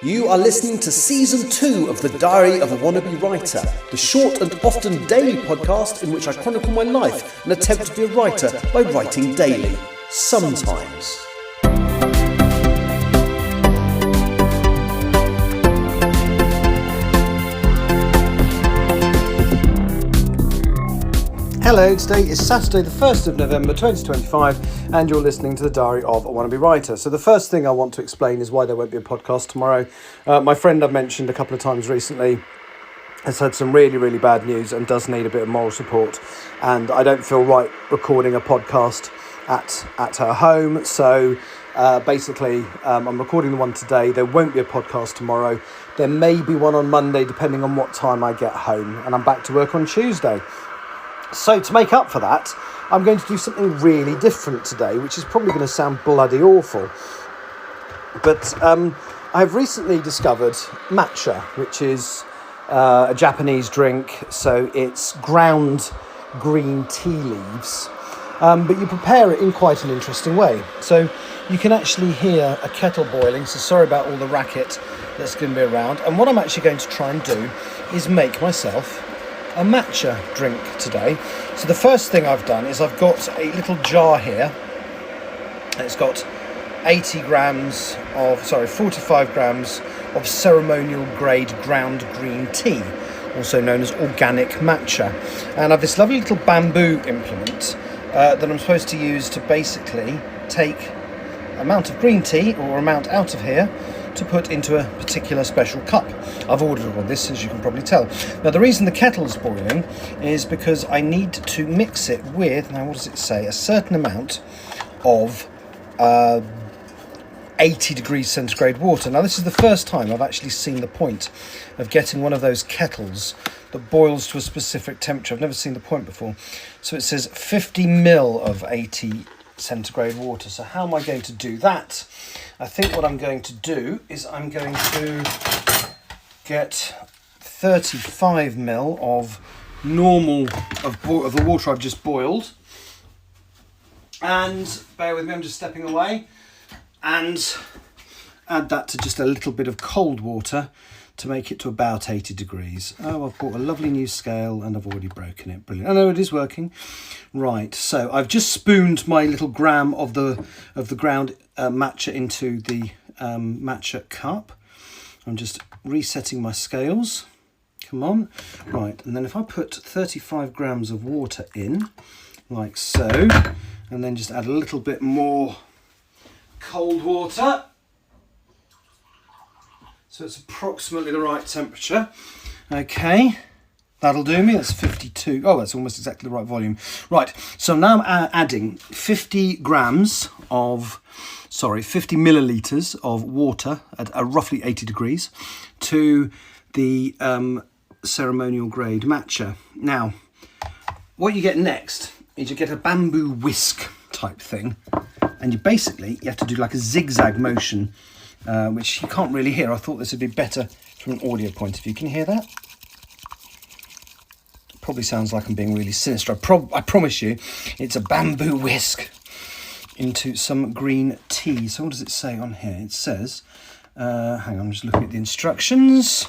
You are listening to Season 2 of The Diary of a Wannabe Writer, the short and often daily podcast in which I chronicle my life and attempt to be a writer by writing daily. Sometimes. Hello, today is Saturday the 1st of November 2025 and you're listening to The Diary of a Wannabe Writer. So the first thing I want to explain is why there won't be a podcast tomorrow. My friend I've mentioned a couple of times recently has had some really bad news and does need a bit of moral support, and I don't feel right recording a podcast at her home. So basically I'm recording the one today. There won't be a podcast tomorrow. There may be one on Monday depending on what time I get home, and I'm back to work on Tuesday. So to make up for that, I'm going to do something really different today, which is probably going to sound bloody awful. But I've recently discovered matcha, which is a Japanese drink. So it's ground green tea leaves, but you prepare it in quite an interesting way. So you can actually hear a kettle boiling, so sorry about all the racket that's going to be around. And what I'm actually going to try and do is make myself a matcha drink today. So the first thing I've done is I've got a little jar here. It's got 45 grams of ceremonial grade ground green tea, also known as organic matcha. And I have this lovely little bamboo implement that I'm supposed to use to basically take amount of green tea or amount out of here to put into a particular special cup. I've ordered all this, as you can probably tell. Now the reason the kettle's boiling is because I need to mix it with, now what does it say, a certain amount of 80 degrees centigrade water. Now this is the first time I've actually seen the point of getting one of those kettles that boils to a specific temperature. I've never seen the point before. So it says 50 mil of 80 centigrade water. So how am I going to do that? I think what I'm going to do is I'm going to get 35 mil of normal of the water I've just boiled, and bear with me, I'm just stepping away, and add that to just a little bit of cold water to make it to about 80 degrees. Oh, I've bought a lovely new scale and I've already broken it. Brilliant. I know it is working. Right, so I've just spooned my little gram of the ground matcha into the matcha cup. I'm just resetting my scales. Come on. Right, and then if I put 35 grams of water in, like so, and then just add a little bit more cold water. So it's approximately the right temperature. Okay, that'll do me. That's 52. Oh, that's almost exactly the right volume. Right, so now I'm adding 50 millilitres of water at roughly 80 degrees to the ceremonial grade matcha. Now, what you get next is you get a bamboo whisk type thing, and you have to do like a zigzag motion, which you can't really hear. I thought this would be better from an audio point of view. Can you hear that? It probably sounds like I'm being really sinister. I promise you, it's a bamboo whisk into some green tea. So what does it say on here? It says, hang on, I'm just looking at the instructions.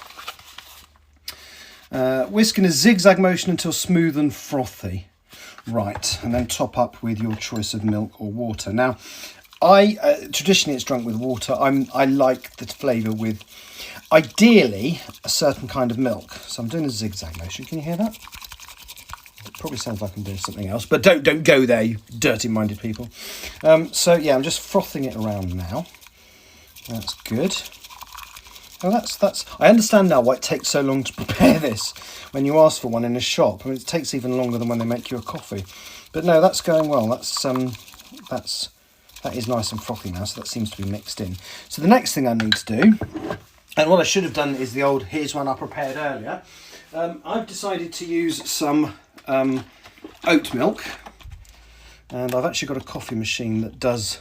Whisk in a zigzag motion until smooth and frothy. Right, and then top up with your choice of milk or water. Now, traditionally it's drunk with water. I like the flavour with, ideally, a certain kind of milk. So I'm doing a zigzag motion. Can you hear that? It probably sounds like I'm doing something else, but don't go there, you dirty-minded people. So yeah, I'm just frothing it around now. That's good. Oh, that's. I understand now why it takes so long to prepare this when you ask for one in a shop. I mean, it takes even longer than when they make you a coffee. But no, that's going well. That is nice and frothy now, so that seems to be mixed in. So the next thing I need to do, and what I should have done is the old here's one I prepared earlier. I've decided to use some oat milk, and I've actually got a coffee machine that does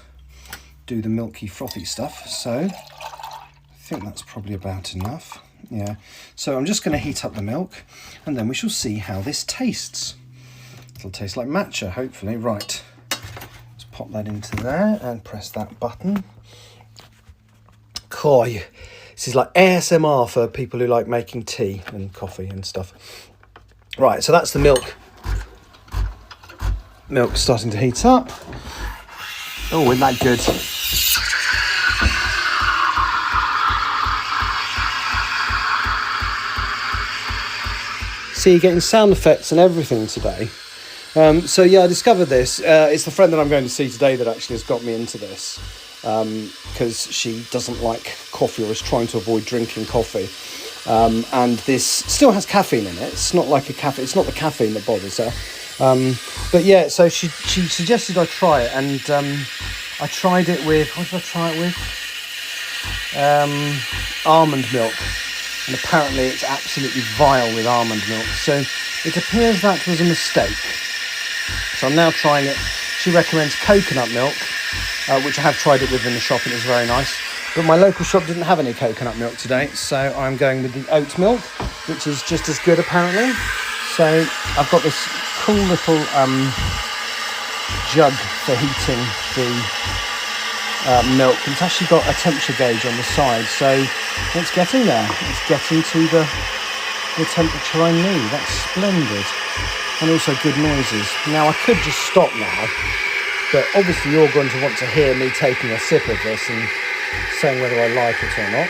do the milky frothy stuff, so I think that's probably about enough. Yeah, so I'm just going to heat up the milk and then we shall see how this tastes. It'll taste like matcha, hopefully. Right, let's pop that into there and press that button. Coy, This is like ASMR for people who like making tea and coffee and stuff. Right, so that's the milk. Milk starting to heat up. Oh, isn't that good? See, you're getting sound effects and everything today. So yeah, I discovered this. It's the friend that I'm going to see today that actually has got me into this, because she doesn't like coffee or is trying to avoid drinking coffee. And this still has caffeine in it. It's not like it's not the caffeine that bothers her. But yeah, so she suggested I try it, and I tried it with, what did I try it with? Almond milk. And apparently it's absolutely vile with almond milk. So it appears that was a mistake. So I'm now trying it. She recommends coconut milk, which I have tried it with in the shop, and it's very nice. But my local shop didn't have any coconut milk today, so I'm going with the oat milk, which is just as good apparently. So I've got this cool little jug for heating the milk. And it's actually got a temperature gauge on the side, so it's getting there. It's getting to the temperature I need. That's splendid. And also good noises. Now I could just stop now, but obviously you're going to want to hear me taking a sip of this and saying whether I like it or not.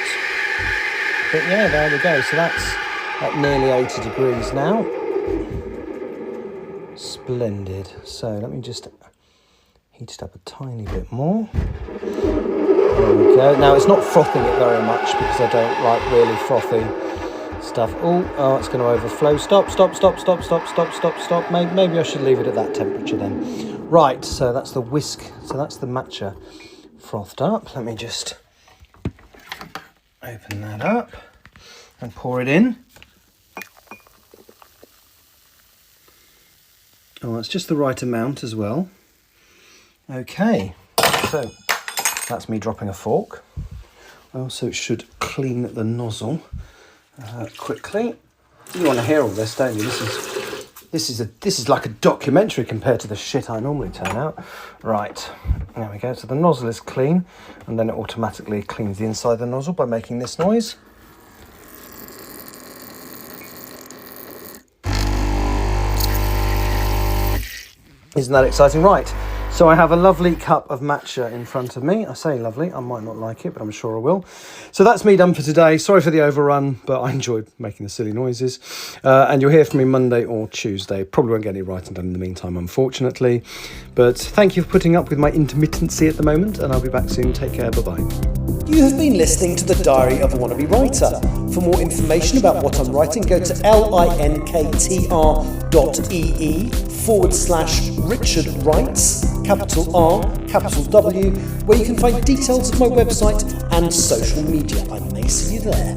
But yeah, there we go. So that's at nearly 80 degrees now. Splendid. So let me just heat it up a tiny bit more. There we go. Now it's not frothing it very much because I don't like really frothy stuff. Oh, it's going to overflow. Stop. Maybe I should leave it at that temperature then. Right, so that's the whisk. So that's the matcha frothed up. Let me just open that up and pour it in. Oh, it's just the right amount as well. Okay, so that's me dropping a fork. Also, it should clean the nozzle quickly. You want to hear all this, don't you? This is like a documentary compared to the shit I normally turn out. Right, there we go. So the nozzle is clean, and then it automatically cleans the inside of the nozzle by making this noise. Isn't that exciting? Right, so I have a lovely cup of matcha in front of me. I say lovely, I might not like it, but I'm sure I will. So that's me done for today. Sorry for the overrun, but I enjoyed making the silly noises. And you'll hear from me Monday or Tuesday. Probably won't get any writing done in the meantime, unfortunately. But thank you for putting up with my intermittency at the moment, and I'll be back soon. Take care, bye-bye. You have been listening to the Diary of a Wannabe Writer. For more information about what I'm writing, go to linktr.ee/Richard Writes, capital R, capital W, where you can find details of my website and social media. I may see you there.